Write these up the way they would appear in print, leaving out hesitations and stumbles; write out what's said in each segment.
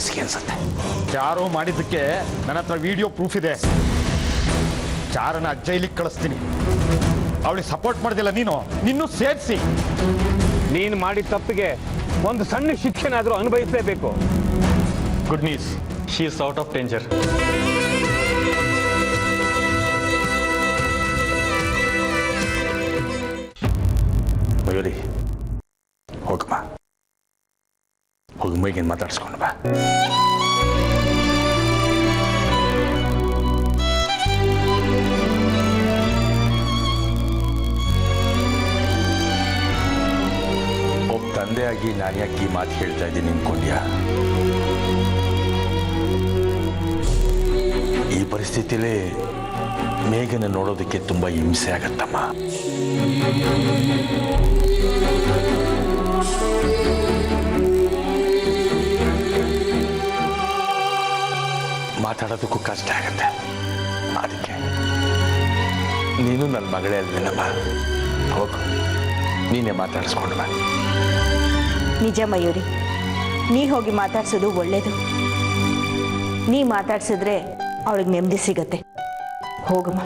ಬೇಸಿಗೆ ಅನ್ಸುತ್ತೆ. ಯಾರೋ ಮಾಡಿದ್ದಕ್ಕೆ ನನ್ನ ಹತ್ರ ವಿಡಿಯೋ ಪ್ರೂಫ್ ಇದೆ. ಚಾರನ ಜೈಲಿಗೆ ಕಳಿಸ್ತೀನಿ. ಅವಳಿಗೆ ಸಪೋರ್ಟ್ ಮಾಡ್ದಿಲ್ಲ ನೀನು, ನಿನ್ನೂ ಸೇರಿಸಿ. ನೀನು ಮಾಡಿದ ತಪ್ಪಿಗೆ ಒಂದು ಸಣ್ಣ ಶಿಕ್ಷೆನಾದರೂ ಅನುಭವಿಸಲೇಬೇಕು. Good news, she is out of danger. Mayuri, ಹೋಗಮ್ಮ, ಹೋಗಿ ಮೈಗೇನು ಮಾತಾಡ್ಸ್ಕೊಂಡು ಬಾ. ಒಬ್ಬ ತಂದೆಯಾಗಿ ನಾನು ಯಾಕೆ ಈ ಮಾತು ಹೇಳ್ತಾ ಇದ್ದೀನಿ ಅನ್ಕೊಂಡ್ಯಾ? ಈ ಪರಿಸ್ಥಿತಿಲೇ ಮೇಘನ ನೋಡೋದಕ್ಕೆ ತುಂಬ ಹಿಂಸೆ ಆಗತ್ತಮ್ಮ. ಮಾತಾಡೋದಕ್ಕೂ ಕಷ್ಟ ಆಗತ್ತೆ. ಅದಕ್ಕೆ ನೀನು ನನ್ನ ಮಗಳೇ ಅಲ್ವೇನಮ್ಮ, ಹೋಗು, ನೀನೇ ಮಾತಾಡಿಸ್ಕೊಂಡು ಬಾ. ನಿಜ ಮಯೂರಿ, ನೀ ಹೋಗಿ ಮಾತಾಡ್ಸೋದು ಒಳ್ಳೇದು. ನೀ ಮಾತಾಡ್ಸಿದ್ರೆ ಅವಳಿಗೆ ನೆಮ್ಮದಿ ಸಿಗತ್ತೆ. ಹೋಗಮ್ಮ.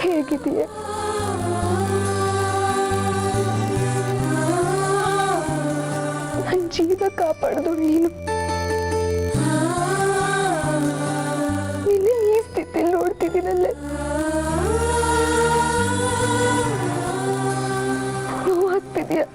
ಹೇಗಿದೆಯಾ? ನನ್ನ ಜೀವ ಕಾಪಾಡಿದ್ರು ನೀನು. ನಿನ್ನ ಈ ಸ್ಥಿತಿಯಲ್ಲಿ ನೋಡ್ತಿದ್ದೀನಲ್ಲೇ, ನೋವಾಗ್ತಿದ್ಯಾ?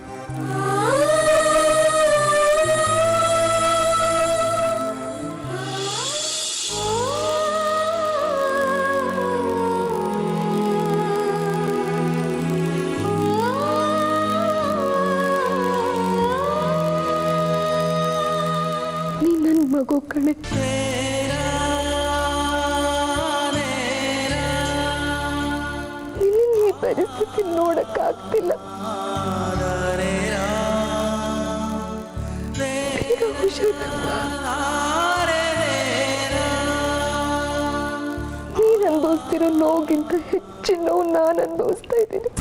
ಮಗು ಕಣೆ. ನಿನ್ನ ಈ ಪರಿಸ್ಥಿತಿ ನೋಡಕ್ಕಾಗ್ತಿಲ್ಲ. ಬೇಗ ಹುಷಾರಪ್ಪ. ನೀನ್ ಅನುಭವಿಸ್ತಿರೋ ನೋವಿಗಿಂತ ಹೆಚ್ಚಿನ ನೋವು ನಾನು ಅನುಭವಿಸ್ತಾ ಇದ್ದೀನಿ.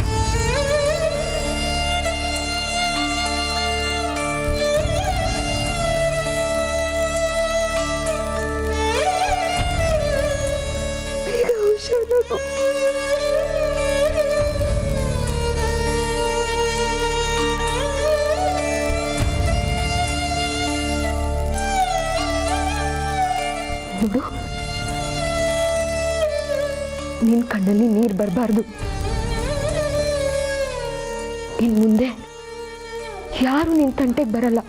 ಬೇಗ ಹುಷಾರಾಗು. ನೋಡು, ನಿನ್ ಕಣ್ಣಲ್ಲಿ ನೀರು ಬರಬಾರ್ದು. ಇನ್ ಮುಂದೆ ಯಾರು ನಿನ್ ತಂಟೆಗೆ ಬರಲ್ಲ.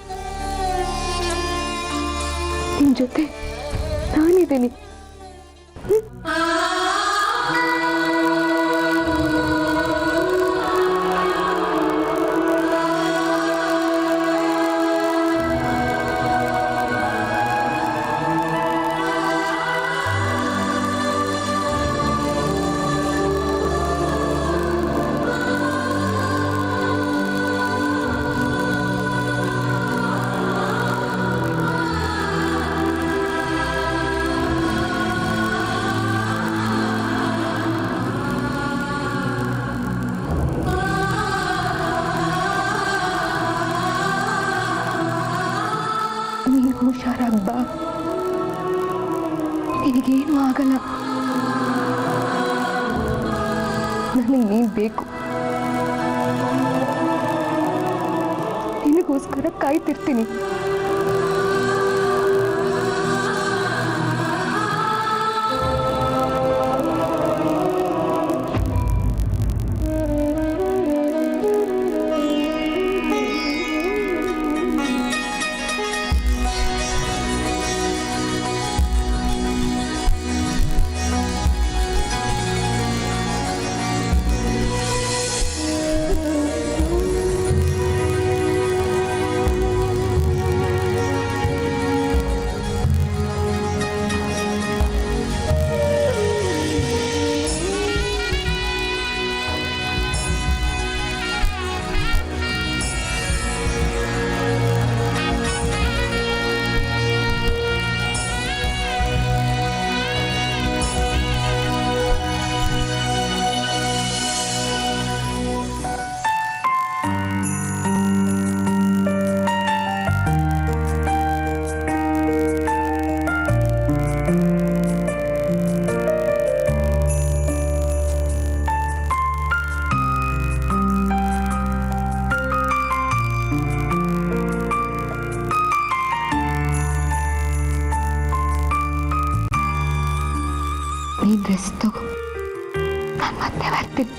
ನಿನ್ ಜೊತೆ ನಾನಿದ್ದೀನಿ. ನೀನು ಹುಷಾರಾಗ್ ಬಾ. ನಿನಗೇನು ಆಗಲ್ಲ. ನನಗೆ ನೀನು ಬೇಕು. ನಿನಗೋಸ್ಕರ ಕಾಯ್ತಿರ್ತೀನಿ. ನೀನು ರೆಸ್ಟ್ ತಗೋ. ನಾನು ಮತ್ತೆ ಬರ್ತೀನಿ.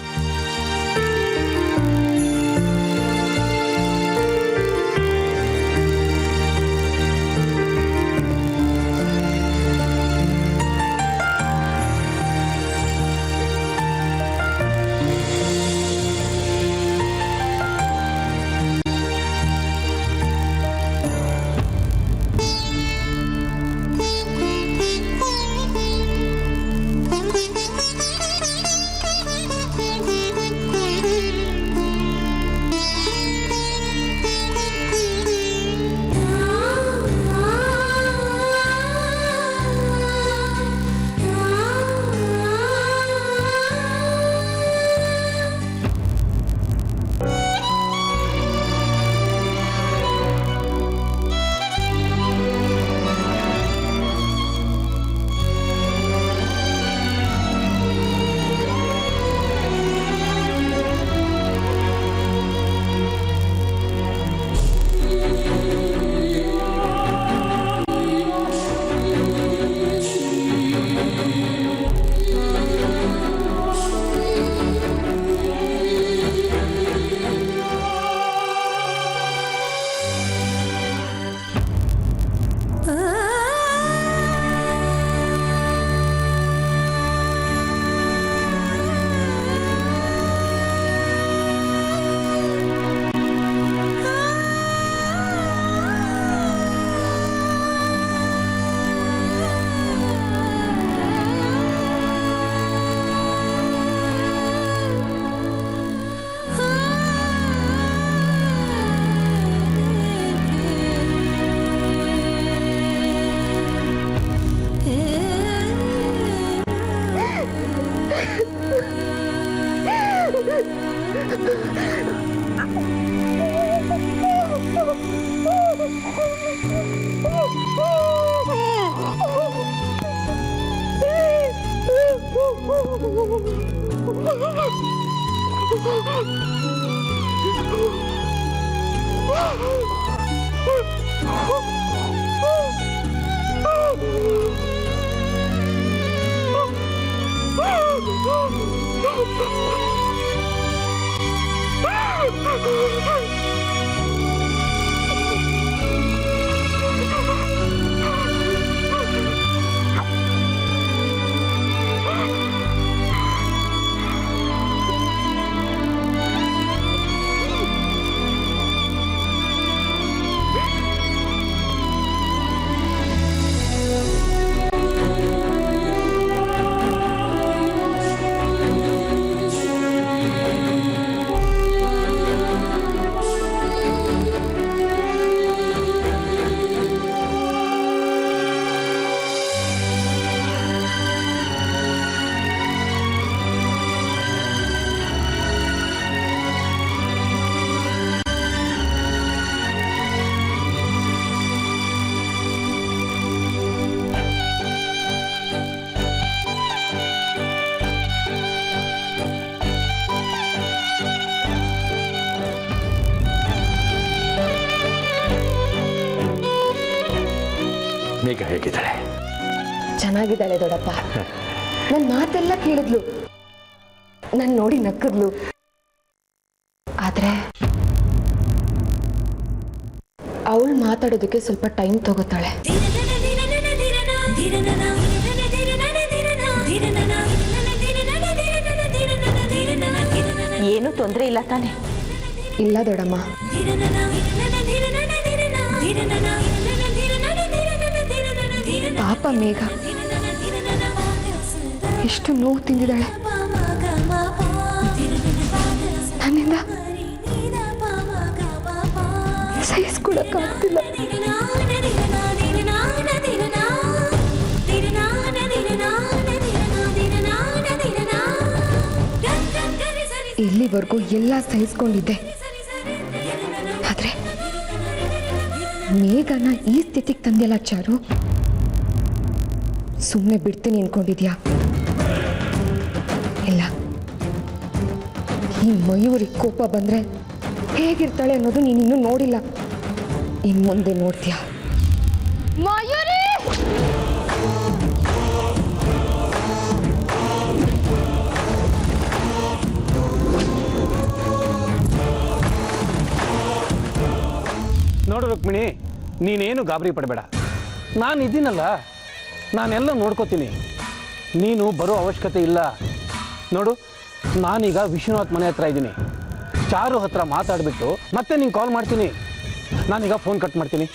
ಮೇಘ ಹೇಗಿದ್ದಾಳೆ? ಚೆನ್ನಾಗಿದ್ದಾಳೆ ದೊಡ್ಡಪ್ಪ. ನನ್ನ ಮಾತೆಲ್ಲ ಕೇಳಿದ್ಲು, ನನ್ನ ನೋಡಿ ನಕ್ಕದ್ಲು. ಆದ್ರೆ ಅವಳು ಮಾತಾಡೋದಕ್ಕೆ ಸ್ವಲ್ಪ ಟೈಮ್ ತಗೋತಾಳೆ. ಏನೂ ತೊಂದರೆ ಇಲ್ಲ ತಾನೆ? ಇಲ್ಲ ದೊಡ್ಡಮ್ಮ, ಪಾಪ ಮೇಘ ಎಷ್ಟು ನೋವು ತಿಂದಿದ್ದಾಳೆ. ನನ್ನಿಂದ ಸಹಿಸ್ಕೊಳಕ್ಕಾಗ್ತಿಲ್ಲ. ಇಲ್ಲಿವರೆಗೂ ಎಲ್ಲ ಸಹಿಸ್ಕೊಂಡಿದ್ದೆ, ಆದ್ರೆ ಮೇಘನ ಈ ಸ್ಥಿತಿಗೆ ತಂದೆಲ್ಲ ಚಾರು. ಸುಮ್ಮನೆ ಬಿಡ್ತೀನಿ ಅನ್ಕೊಂಡಿದ್ಯಾ? ಇಲ್ಲ, ಈ ಮಯೂರಿಗೆ ಕೋಪ ಬಂದ್ರೆ ಹೇಗಿರ್ತಾಳೆ ಅನ್ನೋದು ನೀನಿನ್ನೂ ನೋಡಿಲ್ಲ. ಇನ್ ಮುಂದೆ ನೋಡ್ತೀಯಾ. ಮಯೂರಿ! ನೋಡು ರುಕ್ಮಿಣಿ, ನೀನೇನು ಗಾಬರಿ ಪಡಬೇಡ. ನಾನು ಇದ್ದೀನಲ್ಲ, ನಾನೆಲ್ಲ ನೋಡ್ಕೋತೀನಿ. ನೀನು ಬರೋ ಅವಶ್ಯಕತೆ ಇಲ್ಲ. ನೋಡು, ನಾನೀಗ ವಿಶ್ವನಾಥ್ ಮನೆ ಹತ್ರ ಇದ್ದೀನಿ. ಚಾರು ಹತ್ರ ಮಾತಾಡಿಬಿಟ್ಟು ಮತ್ತೆ ನಿಂಗೆ ಕಾಲ್ ಮಾಡ್ತೀನಿ. ನಾನೀಗ ಫೋನ್ ಕಟ್ ಮಾಡ್ತೀನಿ.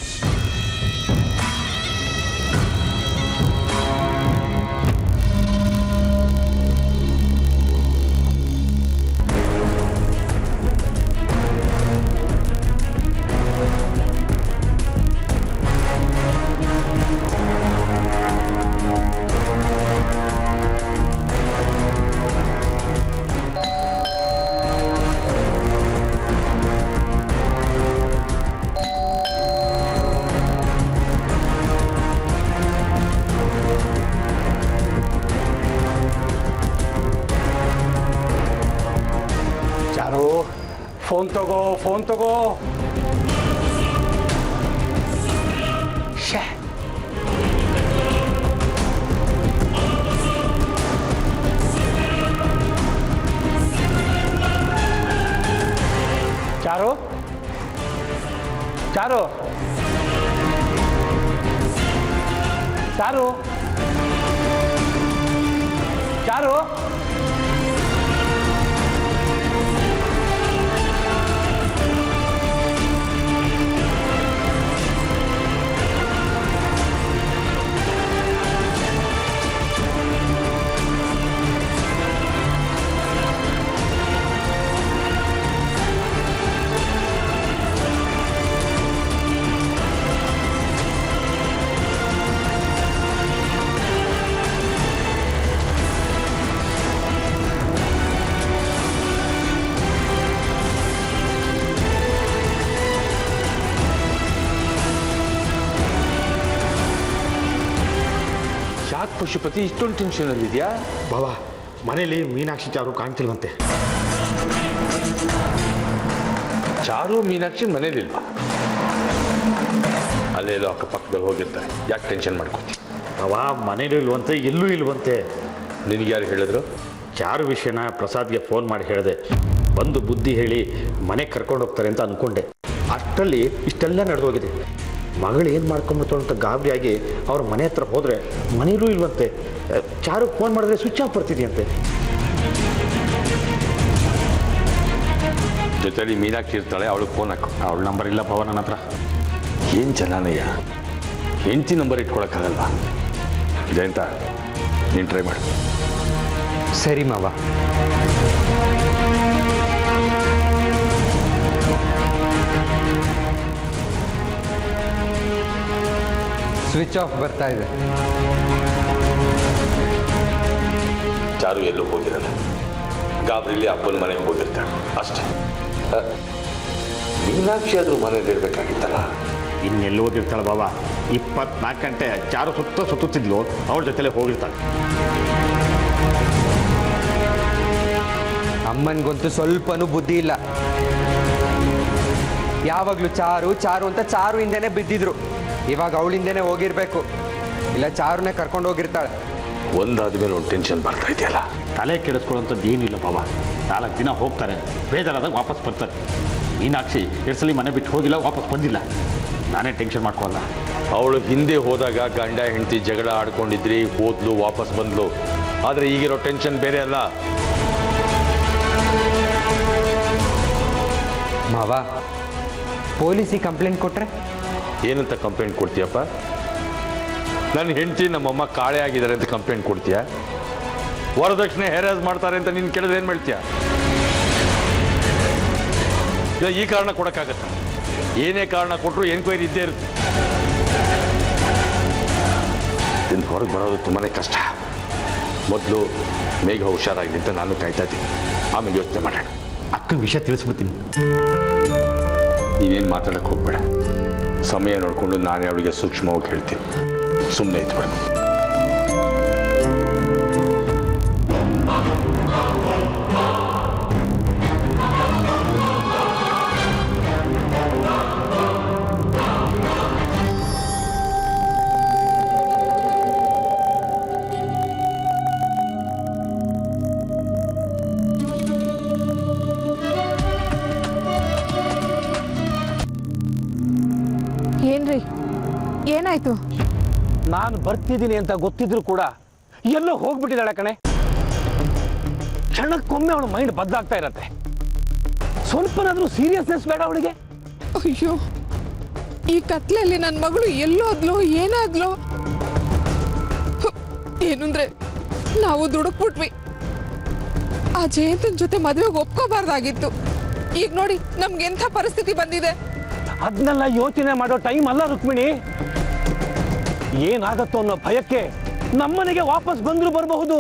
ಫೋನ್ ತಗೋ, ಫೋನ್ ತಗೋ. ಚಾರು, ಚಾರು, ಚಾರು, ಚಾರು. ಪಶುಪತಿ ಇಷ್ಟೊಂದು ಟೆನ್ಷನಲ್ಲಿ ಇದೆಯಾ? ಬಾಬಾ ಮನೇಲಿ ಮೀನಾಕ್ಷಿ ಚಾರು ಕಾಣ್ತಿಲ್ವಂತೆ. ಚಾರು ಮೀನಾಕ್ಷಿ ಮನೇಲಿಲ್ವಾ? ಅಲ್ಲೇಲೋ ಅಕ್ಕಪಕ್ಕದಲ್ಲಿ ಹೋಗಿರ್ತಾರೆ, ಯಾಕೆ ಟೆನ್ಷನ್ ಮಾಡ್ಕೋತಿ? ಬಾಬಾ ಮನೇಲಿ ಇಲ್ವಂತೆ, ಎಲ್ಲೂ ಇಲ್ವಂತೆ. ನಿನಗೆ ಯಾರು ಹೇಳಿದ್ರು? ಚಾರು ವಿಷಯನ ಪ್ರಸಾದ್ಗೆ ಫೋನ್ ಮಾಡಿ ಹೇಳಿದೆ. ಬಂದು ಬುದ್ಧಿ ಹೇಳಿ ಮನೆಗೆ ಕರ್ಕೊಂಡು ಹೋಗ್ತಾರೆ ಅಂತ ಅಂದ್ಕೊಂಡೆ. ಅಷ್ಟರಲ್ಲಿ ಇಷ್ಟೆಲ್ಲ ನಡೆದೋಗಿದೆ. ಮಗಳು ಏನು ಮಾಡ್ಕೊಂಬಿಡ್ತು ಅಂತ ಗಾಬರಿಯಾಗಿ ಅವ್ರ ಮನೆ ಹತ್ರ ಹೋದರೆ ಮನೇಲೂ ಇಲ್ವಂತೆ. ಚಾರು ಫೋನ್ ಮಾಡಿದ್ರೆ ಸ್ವಿಚ್ ಆಫ್ ಬರ್ತಿದೆಯಂತೆ. ಜೊತೆಲಿ ಮೀನಾಕ್ಷಿ ಇರ್ತಾಳೆ, ಅವಳಿಗೆ ಫೋನ್ ಹಾಕು. ಅವಳ ನಂಬರ್ ಇಲ್ಲ ಪವ ನನ್ನ ಹತ್ರ. ಏನು ಜನನಯ್ಯ, ಹೆಂಡತಿ ನಂಬರ್ ಇಟ್ಕೊಳಕ್ಕಾಗಲ್ವಾ? ಇದೆ ಅಂತ ನೀನು ಟ್ರೈ ಮಾಡು. ಸರಿ ಮಾವ. ಸ್ವಿಚ್ ಆಫ್ ಬರ್ತಾ ಇದೆ. ಚಾರು ಎಲ್ಲೂ ಹೋಗಿರಲ್ಲ, ಗಾಬರಿಲಿ ಅಪ್ಪನ ಮನೆಗೆ ಹೋಗಿರ್ತಾಳೆ ಅಷ್ಟೇ. ಮೀನಾಕ್ಷಿ ಆದರೂ ಮನೇಲಿ ಇರಬೇಕಾಗಿತ್ತಲ್ಲ. ಇನ್ನೆಲ್ಲಿ ಹೋಗಿರ್ತಾಳೆ ಬಾಬಾ? 24 ಗಂಟೆ ಚಾರು ಸುತ್ತುತ್ತಿದ್ಲು, ಅವಳ ಜೊತೆಲೇ ಹೋಗಿರ್ತಾಳೆ. ಅಮ್ಮನಿಗಂತೂ ಸ್ವಲ್ಪನೂ ಬುದ್ಧಿ ಇಲ್ಲ. ಯಾವಾಗಲೂ ಚಾರು ಚಾರು ಅಂತ ಚಾರು ಹಿಂದೆನೇ ಬಿದ್ದಿದ್ರು. ಇವಾಗ ಅವಳಿಂದನೇ ಹೋಗಿರ್ಬೇಕು, ಇಲ್ಲ ಚಾರುನೇ ಕರ್ಕೊಂಡು ಹೋಗಿರ್ತಾಳೆ. ಒಂದಾದ್ಮೇಲೆ ಒಂದು ಟೆನ್ಷನ್ ಬರ್ತಾ ಇದೆಯಲ್ಲ. ತಲೆ ಕೆಡಿಸ್ಕೊಳ್ಳೋಂಥದ್ದು ಏನಿಲ್ಲ ಬಾಬಾ. 4 ದಿನ ಹೋಗ್ತಾರೆ, ಬೇಜಾರಾದಾಗ ವಾಪಸ್ ಬರ್ತಾರೆ. ಮೀನಾಕ್ಷಿ ಎರ್ಸಲಿ ಮನೆ ಬಿಟ್ಟು ಹೋಗಿಲ್ಲ, ವಾಪಸ್ ಬಂದಿಲ್ಲ. ನಾನೇ ಟೆನ್ಷನ್ ಮಾಡ್ಕೊಳ್ಳಲ್ಲ. ಅವಳು ಹಿಂದೆ ಹೋದಾಗ ಗಂಡ ಹೆಂಡತಿ ಜಗಳ ಆಡ್ಕೊಂಡಿದ್ರಿ, ಹೋದ್ಲು, ವಾಪಸ್ ಬಂದ್ಲು. ಆದರೆ ಈಗಿರೋ ಟೆನ್ಷನ್ ಬೇರೆ ಅಲ್ಲ. ಮಾವ, ಪೊಲೀಸಿಗೆ ಕಂಪ್ಲೇಂಟ್ ಕೊಟ್ರೆ? ಏನಂತ ಕಂಪ್ಲೇಂಟ್ ಕೊಡ್ತೀಯಪ್ಪ? ನನ್ನ ಹೆಂಡತಿ ನಮ್ಮಮ್ಮ ಕಾಳೆ ಆಗಿದ್ದಾರೆ ಅಂತ ಕಂಪ್ಲೇಂಟ್ ಕೊಡ್ತೀಯ? ವರದಕ್ಷಿಣೆ ಹೆರಾಸ್ ಮಾಡ್ತಾರೆ ಅಂತ ನೀನು ಕೇಳಿದ್ರೆ ಏನು ಮಾಡ್ತೀಯ? ಇಲ್ಲ, ಈ ಕಾರಣ ಕೊಡೋಕ್ಕಾಗತ್ತ? ಏನೇ ಕಾರಣ ಕೊಟ್ಟರು ಎನ್ಕ್ವೈರಿ ಇದ್ದೇ ಇರುತ್ತೆ. ಇನ್ನು ಹೊರಗೆ ಬರೋದು ತುಂಬಾ ಕಷ್ಟ. ಮೊದಲು ಮೇಘ ಹುಷಾರಾಗಿದೆ ಅಂತ ನಾನು ಕಾಯ್ತಾ ಇದ್ದೀನಿ, ಆಮೇಲೆ ಯೋಚನೆ ಮಾಡೋಣ. ಅಕ್ಕನ ವಿಷಯ ತಿಳಿಸ್ಬಿಡ್ತೀನಿ. ನೀನೇನು ಮಾತಾಡಕ್ಕೆ ಹೋಗ್ಬೇಡ. ಸಮಯ ನೋಡಿಕೊಂಡು ನಾನೇ ಅವಳಿಗೆ ಸೂಕ್ಷ್ಮವಾಗಿ ಹೇಳ್ತೀನಿ. ಸುಮ್ಮನೆ ಇದ್ಬೇಡ. ಏನ್ರಿ, ಏನಾಯ್ತು? ನಾನು ಬರ್ತಿದ್ದೀನಿ ಅಂತ ಗೊತ್ತಿದ್ರು ಕೂಡ ಎಲ್ಲೋ ಹೋಗ್ಬಿಟ್ಟಿದ್ದಾಳೆ ಕಣೆ. ಕ್ಷಣಕ್ಕೊಮ್ಮೆ ಅವಳ ಮೈಂಡ್ ಬದಲಾಗ್ತಾ ಇರತ್ತೆ. ಸ್ವಲ್ಪನಾದ್ರೂ ಸೀರಿಯಸ್ನೆಸ್ ಬೇಡ ಅವಳಿಗೆ? ಅಯ್ಯೋ, ಈ ಕತ್ಲಲ್ಲಿ ನನ್ನ ಮಗಳು ಎಲ್ಲೋದ್ಲೋ ಏನಾದ್ಲೋ ಏನಂದ್ರೆ ನಾವು ದುಡುಕ್ಬಿಟ್ವಿ. ಆ ಜಯಂತನ ಜೊತೆ ಮದುವೆಗೆ ಒಪ್ಕೋಬಾರ್ದಾಗಿತ್ತು. ಈಗ ನೋಡಿ ನಮ್ಗೆ ಎಂಥ ಪರಿಸ್ಥಿತಿ ಬಂದಿದೆ. ಅದನ್ನೆಲ್ಲ ಯೋಚನೆ ಮಾಡೋ ಟೈಮ್ ಅಲ್ಲ ರುಕ್ಮಿಣಿ. ಏನಾಗತ್ತೋ ಅನ್ನೋ ಭಯಕ್ಕೆ ನಮ್ಮನೆಗೆ ವಾಪಸ್ ಬಂದ್ರು ಬರಬಹುದು.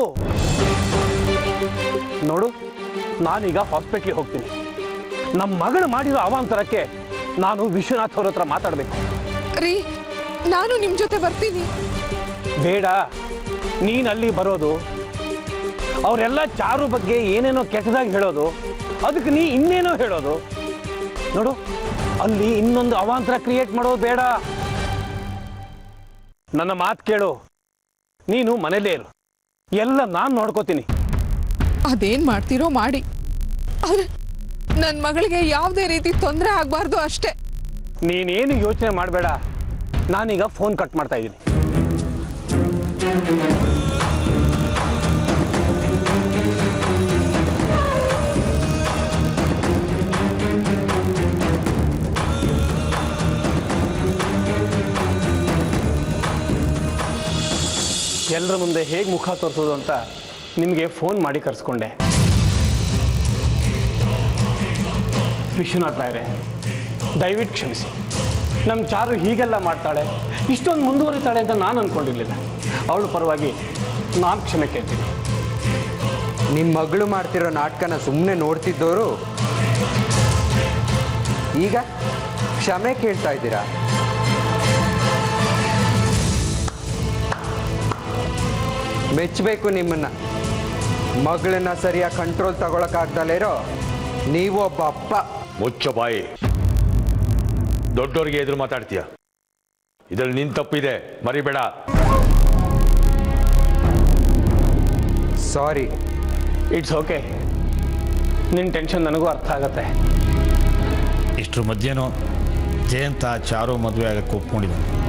ನೋಡು, ನಾನೀಗ ಹಾಸ್ಪಿಟ್ಲಿಗೆ ಹೋಗ್ತೀನಿ. ನಮ್ಮ ಮಗಳು ಮಾಡಿರೋ ಅವಾಂತರಕ್ಕೆ ನಾನು ವಿಶ್ವನಾಥ್ ಅವ್ರ ಹತ್ರ ಮಾತಾಡಬೇಕು. ರೀ, ನಾನು ನಿಮ್ ಜೊತೆ ಬರ್ತೀನಿ. ಬೇಡ, ನೀನ್ ಅಲ್ಲಿ ಬರೋದು, ಅವರೆಲ್ಲ ಚಾರು ಬಗ್ಗೆ ಏನೇನೋ ಕೆಟ್ಟದಾಗಿ ಹೇಳೋದು, ಅದಕ್ಕೆ ನೀ ಇನ್ನೇನೋ ಹೇಳೋದು. ನೋಡು, ಅಲ್ಲಿ ಇನ್ನೊಂದು ಅವಾಂತರ ಕ್ರಿಯೇಟ್ ಮಾಡೋದು ಬೇಡ. ನನ್ನ ಮಾತು ಕೇಳು, ನೀನು ಮನೇಲೇ ಇರು, ಎಲ್ಲ ನಾನು ನೋಡ್ಕೋತೀನಿ. ಅದೇನ್ ಮಾಡ್ತೀರೋ ಮಾಡಿ, ಆದ್ರೆ ನನ್ನ ಮಗಳಿಗೆ ಯಾವುದೇ ರೀತಿ ತೊಂದರೆ ಆಗ್ಬಾರ್ದು ಅಷ್ಟೇ. ನೀನೇನು ಯೋಚನೆ ಮಾಡಬೇಡ. ನಾನೀಗ ಫೋನ್ ಕಟ್ ಮಾಡ್ತಾ ಇದ್ದೀನಿ. ಎಲ್ಲರ ಮುಂದೆ ಹೇಗೆ ಮುಖ ತೋರಿಸೋದು ಅಂತ ನಿಮಗೆ ಫೋನ್ ಮಾಡಿ ಕರೆಸ್ಕೊಂಡೆ. ವಿಶ್ವನಾಥ್ ರಾಯರೇ, ದಯವಿಟ್ಟು ಕ್ಷಮಿಸಿ. ನಮ್ಮ ಚಾರು ಹೀಗೆಲ್ಲ ಮಾಡ್ತಾಳೆ, ಇಷ್ಟೊಂದು ಮುಂದುವರಿತಾಳೆ ಅಂತ ನಾನು ಅಂದ್ಕೊಂಡಿರಲಿಲ್ಲ. ಅವಳ ಪರವಾಗಿ ನಾನು ಕ್ಷಮೆ ಕೇಳ್ತೀನಿ. ನಿಮ್ಮ ಮಗಳು ಮಾಡ್ತಿರೋ ನಾಟಕನ ಸುಮ್ಮನೆ ನೋಡ್ತಿದ್ದವರು ಈಗ ಕ್ಷಮೆ ಕೇಳ್ತಾ ಇದ್ದೀರಾ? ಮೆಚ್ಚಬೇಕು ನಿಮ್ಮನ್ನ. ಮಗಳನ್ನ ಸರಿಯಾಗಿ ಕಂಟ್ರೋಲ್ ತಗೊಳಕ್ಕಾಗ್ದಲೇ ಇರೋ ನೀವು ಒಬ್ಬ ಅಪ್ಪ. ಮುಚ್ಚ ಬಾಯಿ. ದೊಡ್ಡೋರಿಗೆ ಎದುರು ಮಾತಾಡ್ತೀಯ. ಇದ್ರಲ್ಲಿ ನಿನ್ ತಪ್ಪಿದೆ, ಮರಿಬೇಡ. ಸಾರಿ. It's okay. ನಿನ್ನ ಟೆನ್ಷನ್ ನನಗೂ ಅರ್ಥ ಆಗತ್ತೆ. ಇಷ್ಟರ ಮಧ್ಯೆನೂ ಜಯಂತ ಚಾರು ಮದುವೆ ಆಗಕ್ಕೆ ಒಪ್ಕೊಂಡಿದ್ದಾನೆ.